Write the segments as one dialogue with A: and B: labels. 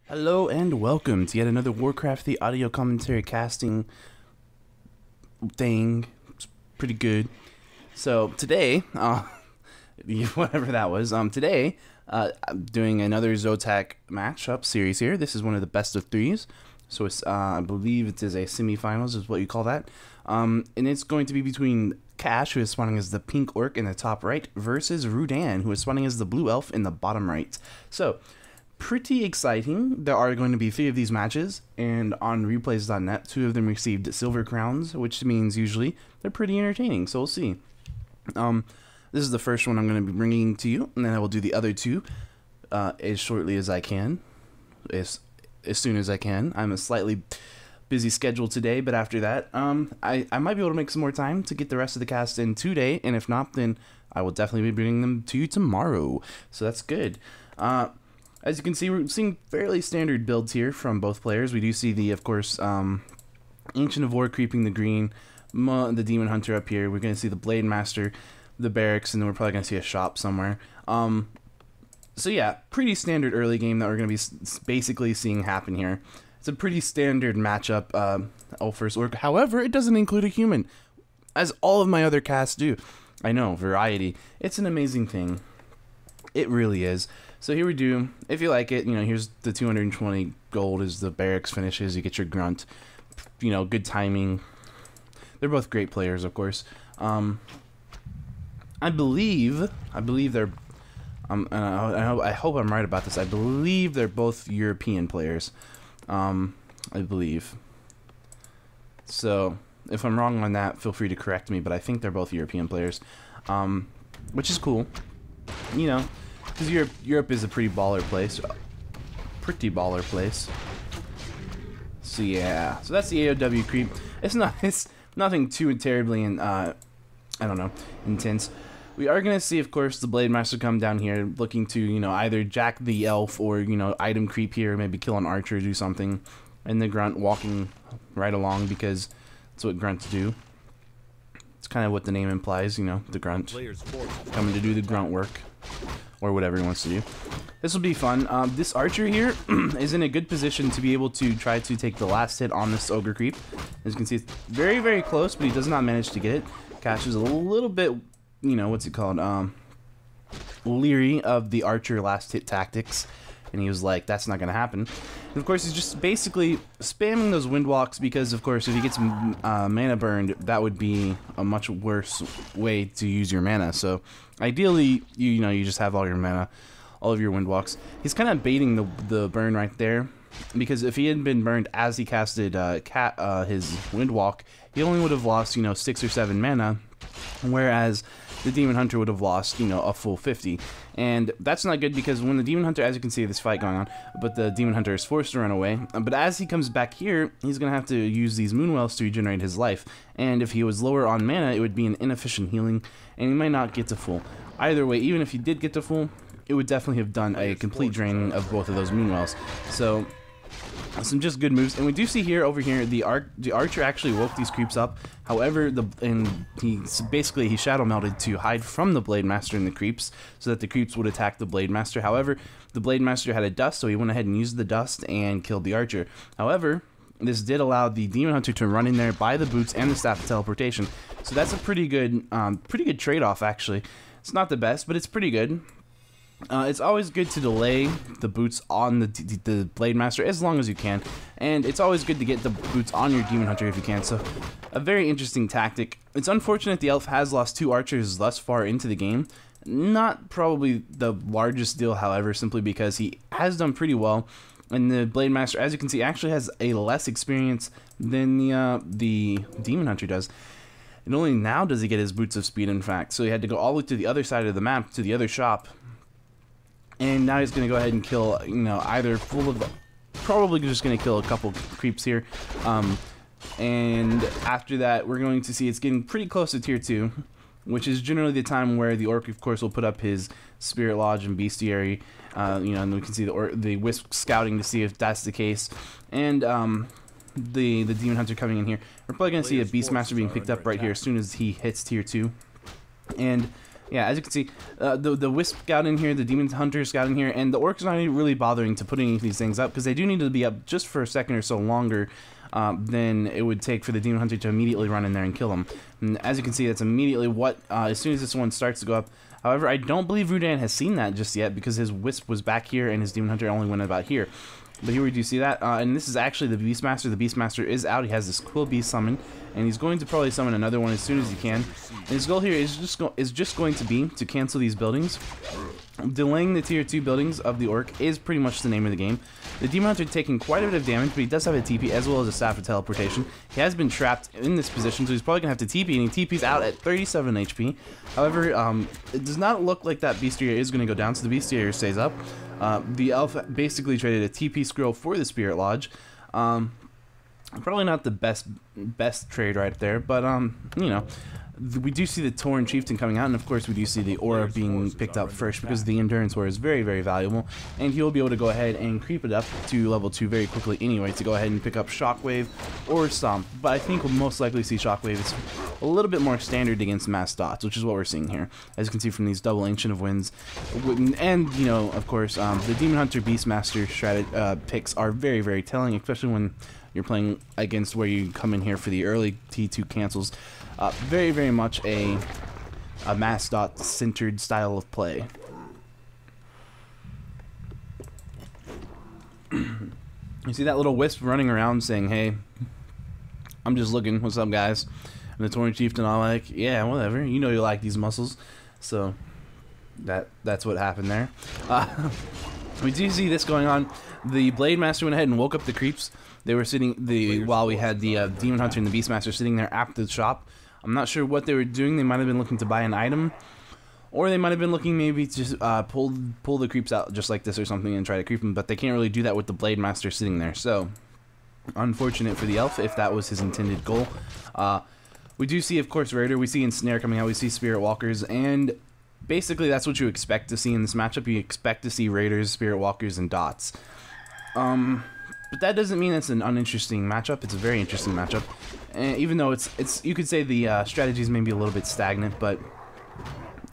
A: Hello and welcome to yet another Warcraft the audio commentary casting thing. It's pretty good. So today, whatever that was, today I'm doing another ZOTAC matchup series here. This is one of the best of threes. So it's, I believe it is a semifinals is what you call that. And it's going to be between Cash, who is spawning as the pink orc in the top right, versus Rudan, who is spawning as the blue elf in the bottom right. So pretty exciting. There are going to be 3 of these matches, and on replays.net, 2 of them received silver crowns, which means usually they're pretty entertaining, so we'll see. This is the first one I'm going to be bringing to you, and then I will do the other 2 as shortly as I can, as soon as I can. I'm a slightly busy schedule today, but after that, I might be able to make some more time to get the rest of the cast in today, and if not, then I will definitely be bringing them to you tomorrow, so that's good. As you can see, we're seeing fairly standard builds here from both players. We do see the, of course, Ancient of War creeping the green, the Demon Hunter up here. We're going to see the Blade Master, the Barracks, and then we're probably going to see a shop somewhere. So yeah, pretty standard early game that we're going to be basically seeing happen here. It's a pretty standard matchup, Elf vs. Orc. However, it doesn't include a human, as all of my other casts do. I know, variety. It's an amazing thing. It really is. So here we do. If you like it, you know, here's the 220 gold is the barracks finishes. You get your grunt. You know, good timing. They're both great players, of course. I believe they're. And I hope I'm right about this. I believe they're both European players. I believe. So if I'm wrong on that, feel free to correct me. But I think they're both European players, which is cool. You know. Because Europe is a pretty baller place. So yeah. So that's the AOW creep. It's nothing too terribly I don't know, intense. We are gonna see, of course, the Blade Master come down here looking to, you know, either jack the elf or, you know, item creep here, maybe kill an archer, do something. And the grunt walking right along because that's what grunts do. It's kind of what the name implies, you know, the grunt. Coming to do the grunt work. Or whatever he wants to do. This will be fun. This archer here is in a good position to be able to try to take the last hit on this ogre creep. As you can see, it's very, very close, but he does not manage to get it. Cash is a little bit, you know, what's it called? Leery of the archer last hit tactics. And he was like, that's not going to happen. And of course, he's just basically spamming those windwalks because, of course, if he gets mana burned, that would be a much worse way to use your mana. So ideally, you know, you just have all your mana, all of your windwalks. He's kind of baiting the burn right there because if he had been burned as he casted his windwalk, he only would have lost, you know, 6 or 7 mana, whereas the Demon Hunter would have lost, you know, a full 50. And that's not good because when the Demon Hunter, as you can see, this fight going on, but the Demon Hunter is forced to run away. But as he comes back here, he's going to have to use these Moonwells to regenerate his life. And if he was lower on mana, it would be an inefficient healing, and he might not get to full. Either way, even if he did get to full, it would definitely have done a complete draining of both of those Moonwells. So some just good moves, and we do see here over here the archer actually woke these creeps up. However, he shadow melted to hide from the Blade Master and the creeps, so that the creeps would attack the Blade Master. However, the Blade Master had a dust, so he went ahead and used the dust and killed the archer. However, this did allow the Demon Hunter to run in there, buy the boots and the staff of teleportation. So that's a pretty good trade-off actually. It's not the best, but it's pretty good. It's always good to delay the boots on the Blade Master as long as you can, and it's always good to get the boots on your Demon Hunter if you can, so a very interesting tactic. It's unfortunate the elf has lost 2 archers thus far into the game. Not probably the largest deal, however, simply because he has done pretty well, and the Blade Master, as you can see, actually has a less experience than the Demon Hunter does. And only now does he get his boots of speed, in fact, so he had to go all the way to the other side of the map, to the other shop. And now he's going to go ahead and kill, you know, either full of, probably just going to kill a couple creeps here. And after that, we're going to see it's getting pretty close to tier 2, which is generally the time where the orc, of course, will put up his Spirit Lodge and Bestiary. You know, and we can see the Wisp scouting to see if that's the case. And the Demon Hunter coming in here. We're probably going to see a Beastmaster being picked up right here as soon as he hits tier 2. And Yeah, as you can see, the Wisp got in here, the Demon Hunters got in here, and the Orcs not even really bothering to put any of these things up because they do need to be up just for a second or so longer than it would take for the Demon Hunter to immediately run in there and kill them. And as you can see, that's immediately what, as soon as this one starts to go up. However, I don't believe Rudan has seen that just yet because his Wisp was back here and his Demon Hunter only went about here. But here we do see that, and this is actually the Beastmaster. The Beastmaster is out. He has this Quill Beast summon, and he's going to probably summon another one as soon as he can. And his goal here is just going to be to cancel these buildings. Delaying the tier 2 buildings of the Orc is pretty much the name of the game. The Demon Hunter taking quite a bit of damage, but he does have a TP as well as a Staff of Teleportation. He has been trapped in this position, so he's probably going to have to TP, and he TP's out at 37 HP. However, it does not look like that Bestiary is going to go down, so the Bestiary stays up. The Elf basically traded a TP scroll for the Spirit Lodge. Probably not the best trade right there, but you know, we do see the Tauren Chieftain coming out, and of course we do see the Aura being picked up first because the Endurance Aura is very, very valuable, and he'll be able to go ahead and creep it up to level 2 very quickly anyway to go ahead and pick up Shockwave or Stomp. But I think we'll most likely see Shockwave. It's a little bit more standard against mass dots, which is what we're seeing here, as you can see from these double Ancient of Winds. And, you know, of course, the Demon Hunter Beastmaster picks are very, very telling, especially when you're playing against where you come in here for the early T2 cancels. Very, very much a mass dot centered style of play. You see that little Wisp running around saying, "Hey, I'm just looking. What's up, guys?" And the Tauren Chieftain all like, "Yeah, whatever. You know you like these muscles." So that's what happened there. We do see this going on. The Blade Master went ahead and woke up the creeps. They were sitting while we had the Demon Hunter and the Beastmaster sitting there at the shop. I'm not sure what they were doing. They might have been looking to buy an item, or they might have been looking maybe to just, pull the creeps out just like this or something and try to creep them. But they can't really do that with the Blade Master sitting there. So unfortunate for the Elf if that was his intended goal. We do see, of course, Raider. We see Ensnare coming out. We see Spirit Walkers, and basically that's what you expect to see in this matchup. You expect to see Raiders, Spirit Walkers, and Dots. But that doesn't mean it's an uninteresting matchup. It's a very interesting matchup, and even though it's you could say the strategies may be a little bit stagnant, but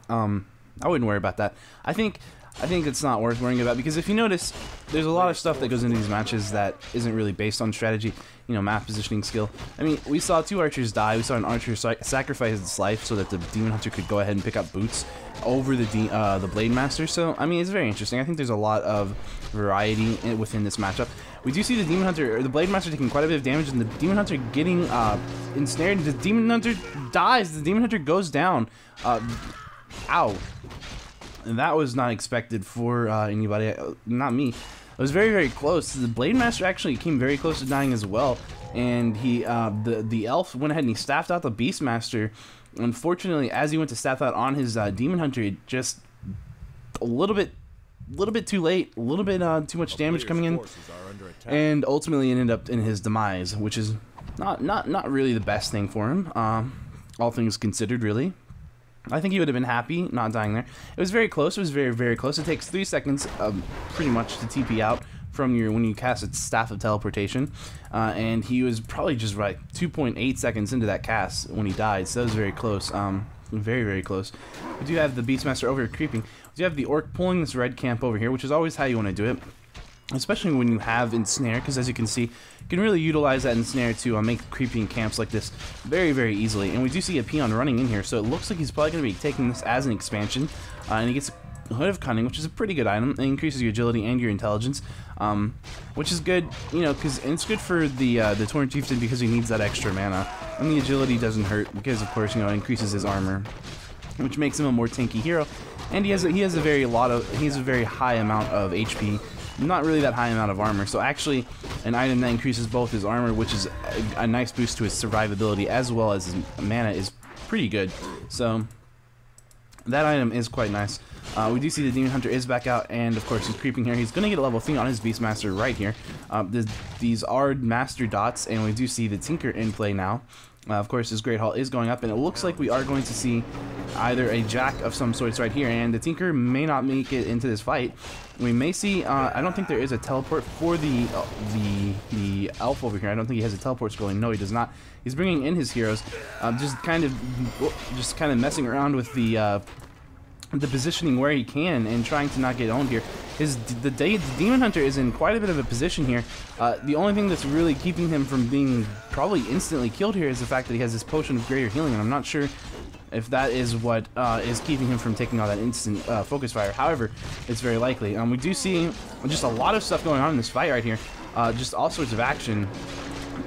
A: I wouldn't worry about that. I think it's not worth worrying about because if you notice, there's a lot of stuff that goes into these matches that isn't really based on strategy. You know, map positioning skill. I mean, we saw 2 archers die. We saw an archer sacrifice his life so that the Demon Hunter could go ahead and pick up boots over the Blade Master. So, I mean, it's very interesting. I think there's a lot of variety within this matchup. We do see the Demon Hunter, or the Blade Master, taking quite a bit of damage, and the Demon Hunter getting ensnared. The Demon Hunter dies. The Demon Hunter goes down. Ow. And that was not expected for anybody, not me. It was very, very close. The Blade Master actually came very close to dying as well, and he, the Elf went ahead and he staffed out the Beastmaster. Unfortunately, as he went to staff out on his Demon Hunter, it just a little bit too late, a little bit too much damage coming in, and ultimately ended up in his demise, which is not really the best thing for him. All things considered, really. I think he would have been happy not dying there. It was very close. It was very, very close. It takes 3 seconds, pretty much, to TP out from when you cast a Staff of Teleportation, and he was probably just right 2.8 seconds into that cast when he died. So that was very close. Very, very close. We do have the Beastmaster over here creeping. We do have the Orc pulling this red camp over here, which is always how you want to do it, especially when you have Ensnare, because as you can see, you can really utilize that Ensnare to make creeping camps like this very, very easily. And we do see a Peon running in here, so it looks like he's probably going to be taking this as an expansion, and he gets a Hood of Cunning, which is a pretty good item. It increases your agility and your intelligence, which is good, you know, because it's good for the Tauren Chieftain because he needs that extra mana, and the agility doesn't hurt because, of course, you know, it increases his armor, which makes him a more tanky hero. And he has a very high amount of HP. Not really that high amount of armor, so actually an item that increases both his armor, which is a nice boost to his survivability, as well as his mana, is pretty good. So that item is quite nice. We do see the Demon Hunter is back out, and of course he's creeping here. He's going to get a level 3 on his Beastmaster right here. These are Master Dots, and we do see the Tinker in play now. Of course, his Great Hall is going up, and it looks like we are going to see either a Jack of some sorts right here, and the Tinker may not make it into this fight. We may see, I don't think there is a teleport for the Elf over here. I don't think he has a teleport scrolling. No, he does not. He's bringing in his heroes, just kind of messing around with the the positioning where he can and trying to not get owned here. The Demon Hunter is in quite a bit of a position here. The only thing that's really keeping him from being probably instantly killed here is the fact that he has this potion of greater healing, and I'm not sure if that is what is keeping him from taking all that instant focus fire. However, it's very likely. We do see just a lot of stuff going on in this fight right here, just all sorts of action.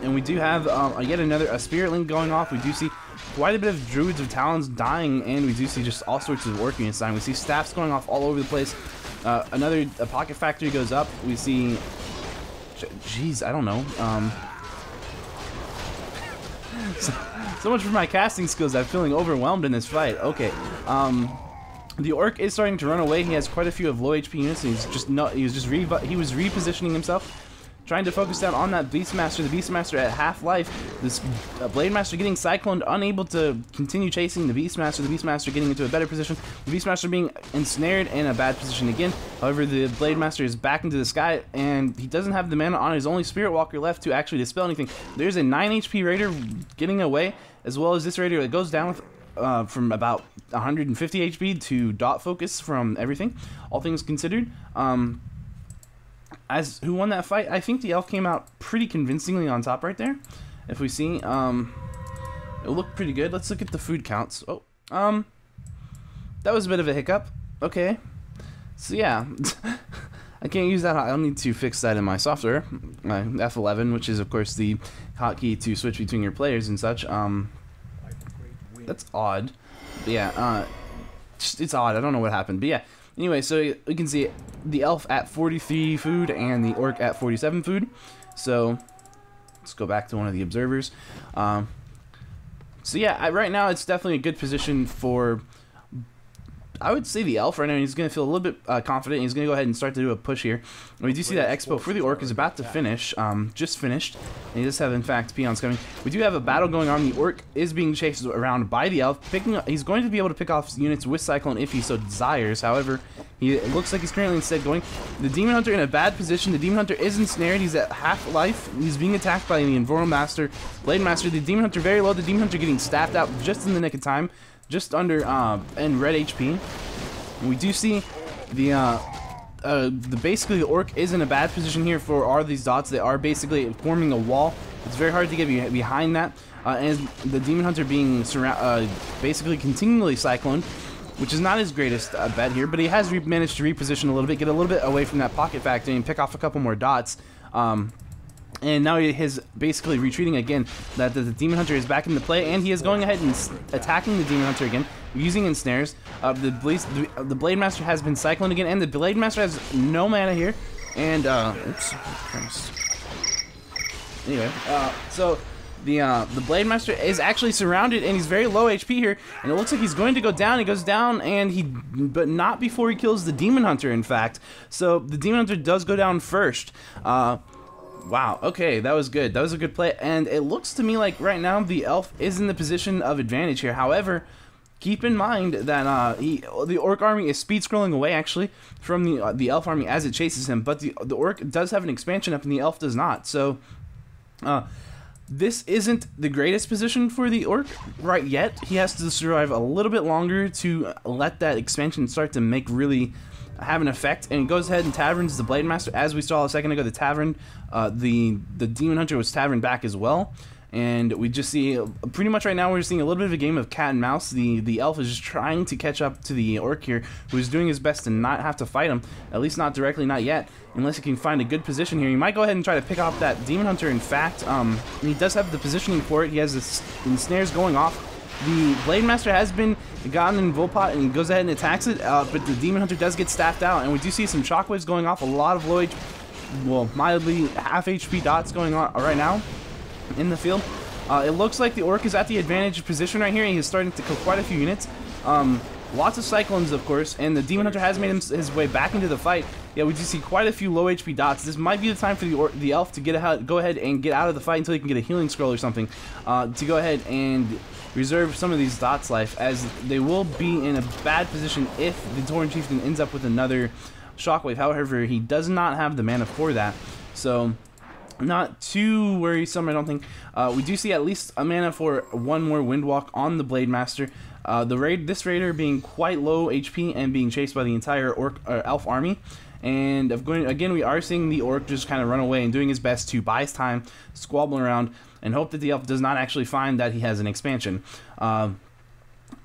A: And we do have yet another Spirit Link going off. We do see quite a bit of Druids of Talons dying, and we do see just all sorts of Orc units dying. We see staffs going off all over the place. Another Pocket Factory goes up. We see... Jeez, I don't know. So much for my casting skills. I'm feeling overwhelmed in this fight. Okay. The Orc is starting to run away. He has quite a few of low HP units, and he was repositioning himself, trying to focus down on that Beastmaster. The Beastmaster at half life. This Blade Master getting cycloned, unable to continue chasing the Beastmaster. The Beastmaster getting into a better position. The Beastmaster being ensnared in a bad position again. However, the Blade Master is back into the sky, and he doesn't have the mana on his only Spirit Walker left to actually dispel anything. There's a 9 HP Raider getting away, as well as this Raider that goes down with from about 150 HP to dot focus from everything, all things considered. As who won that fight? I think the Elf came out pretty convincingly on top right there. If we see, it looked pretty good. Let's look at the food counts. Oh, that was a bit of a hiccup. Okay, so yeah, I can't use that. I'll need to fix that in my software, my F11, which is of course the hotkey to switch between your players and such. That's odd. But yeah, it's odd. I don't know what happened, but yeah. Anyway, so we can see the Elf at 43 food and the Orc at 47 food. So let's go back to one of the observers. So yeah, right now it's definitely a good position for, I would say, the Elf right now. He's going to feel a little bit confident. He's going to go ahead and start to do a push here. And we do see that Expo for the Orc is about to finish, just finished. And he does have, in fact, peons coming. We do have a battle going on. The Orc is being chased around by the Elf. He's going to be able to pick off units with Cyclone if he so desires. However, it looks like he's currently instead going. The Demon Hunter in a bad position. The Demon Hunter is ensnared. He's at half life. He's being attacked by the Invernal Master, Blade Master. The Demon Hunter very low. The Demon Hunter getting staffed out just in the nick of time. Just under and red HP. And we do see basically the Orc is in a bad position here for all these dots. They are basically forming a wall. It's very hard to get behind that. And the Demon Hunter being basically continually cycloned, which is not his greatest bet here, but he has managed to reposition a little bit, get a little bit away from that Pocket Factory and pick off a couple more dots. And now he is basically retreating again. That the Demon Hunter is back into play, and he is going ahead and attacking the Demon Hunter again, using ensnares. The Blade Master has been cycloned again, and the Blade Master has no mana here. And oops. Anyway, so the Blade Master is actually surrounded, and he's very low HP here. And it looks like he's going to go down. He goes down, and but not before he kills the Demon Hunter. In fact, so the Demon Hunter does go down first. Wow, okay, that was good. That was a good play, and it looks to me like right now the Elf is in the position of advantage here. However, keep in mind that the Orc army is speed scrolling away actually from the Elf army as it chases him, but the Orc does have an expansion up and the Elf does not. So this isn't the greatest position for the Orc right yet. He has to survive a little bit longer to let that expansion start to have an effect, and goes ahead and taverns the Blade Master. As we saw a second ago, the Demon Hunter was taverned back as well, and we just see pretty much right now we're seeing a little bit of a game of cat and mouse. The Elf is just trying to catch up to the Orc here, who is doing his best to not have to fight him, at least not directly, not yet, unless he can find a good position here. He might go ahead and try to pick off that Demon Hunter. In fact, he does have the positioning for it. He has the snares going off. The Blade Master has been gotten in Volpot and goes ahead and attacks it, but the Demon Hunter does get staffed out, and we do see some shockwaves going off, a lot of low HP, well, mildly half HP dots going on right now in the field. It looks like the Orc is at the advantage position right here, and he's starting to kill quite a few units. Lots of Cyclones, of course, and the Demon Hunter has made his way back into the fight. Yeah, we do see quite a few low HP dots. This might be the time for the Elf to go ahead and get out of the fight until he can get a healing scroll or something, to go ahead and reserve some of these dots life, as they will be in a bad position if the Tauren Chieftain ends up with another shockwave. However, he does not have the mana for that, so not too worrisome, I don't think. We do see at least a mana for one more Windwalk on the Blade Master. This raider being quite low HP and being chased by the entire elf army. And again, we are seeing the orc just kind of run away and doing his best to buy his time, squabbling around, and hope that the elf does not actually find that he has an expansion.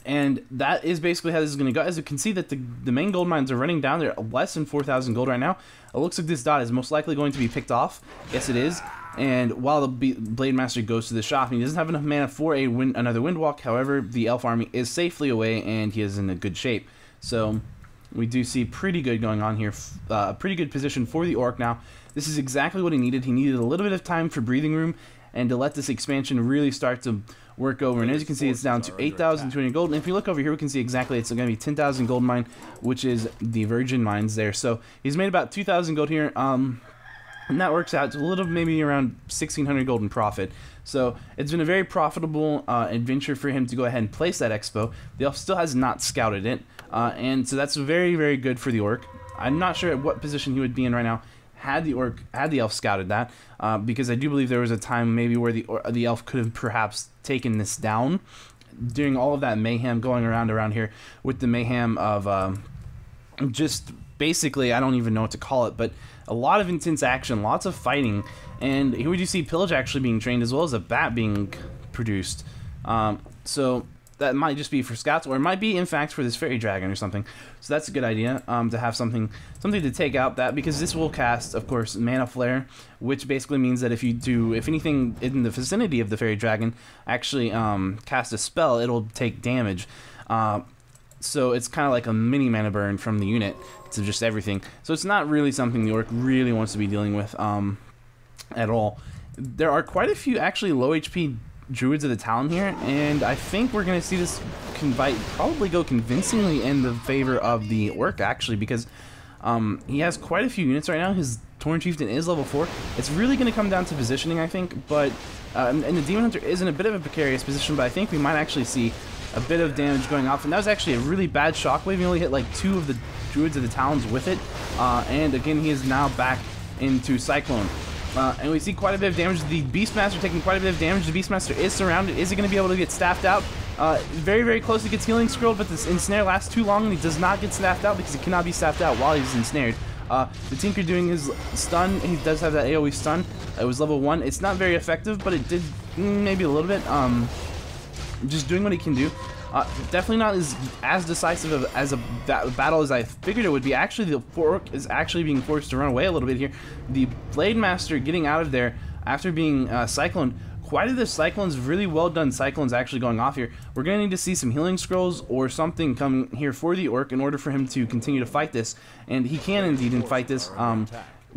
A: And that is basically how this is going to go. As you can see that the main gold mines are running down. They're less than 4,000 gold right now. It looks like this dot is most likely going to be picked off. Yes, it is. And while the Blade Master goes to the shop, he doesn't have enough mana for another Windwalk. However, the elf army is safely away, and he is in a good shape. So we do see pretty good going on here. Pretty good position for the orc now. This is exactly what he needed. He needed a little bit of time for breathing room and to let this expansion really start to work over. And as you can see, it's down to 8,200 gold. And if you look over here, we can see exactly it's going to be 10,000 gold mine, which is the virgin mines there. So he's made about 2,000 gold here. And that works out to a little, maybe around 1,600 gold in profit. So it's been a very profitable adventure for him to go ahead and place that expo. The elf still has not scouted it. And so that's very, very good for the orc. I'm not sure at what position he would be in right now had the elf scouted that, because I do believe there was a time maybe where the elf could have perhaps taken this down during all of that mayhem going around here with the mayhem of just basically, I don't even know what to call it, but a lot of intense action, lots of fighting, and here we do see pillage actually being trained as well as a bat being produced. So that might just be for scouts, or it might be in fact for this fairy dragon or something. So that's a good idea, to have something to take out that, because this will cast, of course, mana flare, which basically means that if anything in the vicinity of the fairy dragon actually cast a spell, it'll take damage. So it's kind of like a mini mana burn from the unit to just everything. So it's not really something the orc really wants to be dealing with at all. There are quite a few actually low HP Druids of the Talon here, and I think we're going to see this probably go convincingly in the favor of the orc, actually, because he has quite a few units right now. His Tauren Chieftain is level 4. It's really going to come down to positioning, I think, but and the Demon Hunter is in a bit of a precarious position, but I think we might actually see a bit of damage going off, and that was actually a really bad shockwave. He only hit like 2 of the Druids of the Talons with it, and again, he is now back into Cyclone. And we see quite a bit of damage. The Beastmaster taking quite a bit of damage. The Beastmaster is surrounded. Is he going to be able to get staffed out? Very, very close. He gets healing scrolled, but this ensnare lasts too long, and he does not get staffed out because he cannot be staffed out while he's ensnared. The Tinker doing his stun. He does have that AoE stun. It was level 1. It's not very effective, but it did maybe a little bit. Just doing what he can do. Definitely not as decisive as a battle as I figured it would be. Actually, the orc is actually being forced to run away a little bit here. The Blade Master getting out of there after being cycloned. Quite a bit of cyclones, really well done cyclones actually going off here. We're going to need to see some healing scrolls or something come here for the orc in order for him to continue to fight this. And he can indeed fight this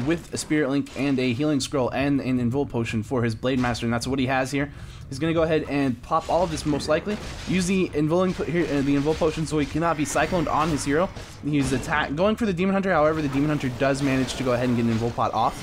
A: with a Spirit Link and a healing scroll and an Invul Potion for his Blade Master, and that's what he has here. He's going to go ahead and pop all of this most likely. Use the Invul Potion so he cannot be cycloned on his hero. He's going for the Demon Hunter, however, the Demon Hunter does manage to go ahead and get an Invul Pot off.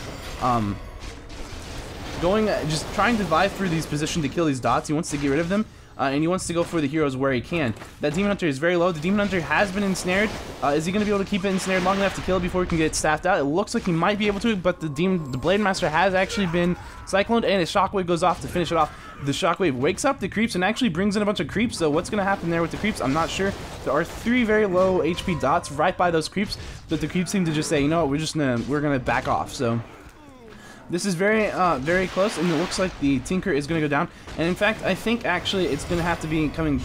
A: Just trying to dive through these positions to kill these dots. He wants to get rid of them. And he wants to go for the heroes where he can. That Demon Hunter is very low. The Demon Hunter has been ensnared. Is he going to be able to keep it ensnared long enough to kill it before he can get staffed out? It looks like he might be able to, but the Blade Master has actually been cycloned, and his Shockwave goes off to finish it off. The Shockwave wakes up the creeps and actually brings in a bunch of creeps, so what's going to happen there with the creeps, I'm not sure. There are 3 very low HP dots right by those creeps, but the creeps seem to just say, you know what, we're gonna back off. So this is very, very close, and it looks like the Tinker is going to go down. And in fact, I think actually it's going to have to be coming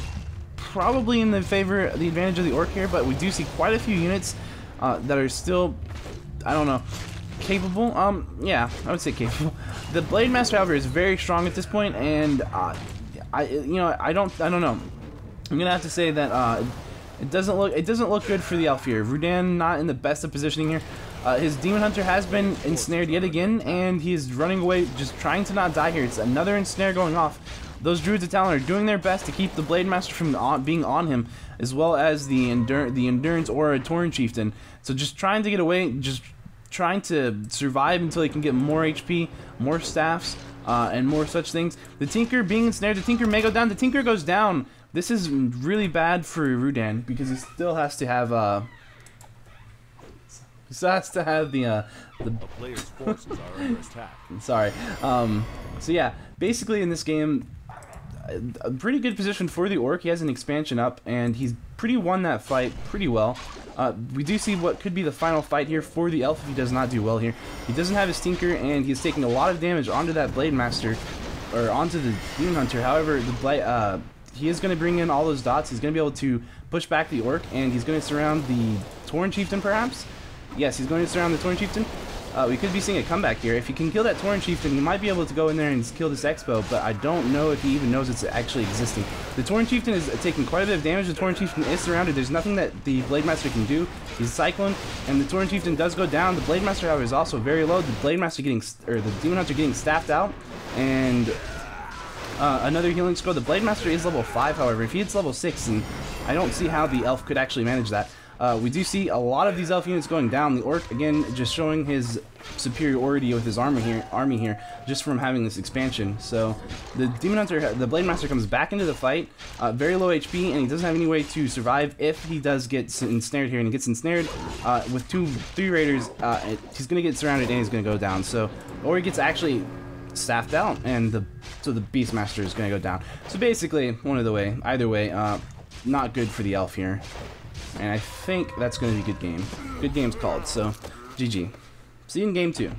A: probably in the advantage of the Orc here, but we do see quite a few units that are still, I don't know, capable. Yeah, I would say capable. The Blade Master, however, is very strong at this point, and I don't know. I'm gonna have to say that it doesn't look good for the elf here. Rudan not in the best of positioning here. His Demon Hunter has been ensnared yet again, and he is running away, just trying to not die here. It's another ensnare going off. Those Druids of Talon are doing their best to keep the Blade Master from being on him, as well as the Endurance or a Tauren Chieftain. So just trying to get away, just trying to survive until he can get more HP, more staffs, and more such things. The Tinker being ensnared, the Tinker may go down. The Tinker goes down. This is really bad for Rudan because he still has to have He still has to have the
B: A player's forces are under attack.
A: sorry. So yeah, basically in this game, a pretty good position for the Orc. He has an expansion up, and he's pretty won that fight pretty well. We do see what could be the final fight here for the Elf if he does not do well here. He doesn't have his Tinker, and he's taking a lot of damage onto that Blade Master, or onto the Demon Hunter. However, he is going to bring in all those dots. He's going to be able to push back the Orc, and he's going to surround the Tauren Chieftain, perhaps? Yes, he's going to surround the Tauren Chieftain. We could be seeing a comeback here. If he can kill that Tauren Chieftain, he might be able to go in there and kill this Expo, but I don't know if he even knows it's actually existing. The Tauren Chieftain is taking quite a bit of damage. The Tauren Chieftain is surrounded. There's nothing that the Blade Master can do. He's Cyclone, and the Tauren Chieftain does go down. The Blade Master, however, is also very low. The Blade Master getting, or the Demon Hunter getting staffed out, and another healing scroll. The Blade Master is level 5, however. If he hits level 6, and I don't see how the Elf could actually manage that. We do see a lot of these Elf units going down. The Orc, again, just showing his superiority with his army here, just from having this expansion. So the Demon Hunter, the Blade Master comes back into the fight, very low HP, and he doesn't have any way to survive if he does get ensnared here. And he gets ensnared with 3 raiders. He's going to get surrounded and he's going to go down. So, or he gets actually staffed out, and so the Beastmaster is going to go down. So basically, either way, not good for the Elf here. And I think that's going to be a good game. Good game's called, so GG. See you in game 2.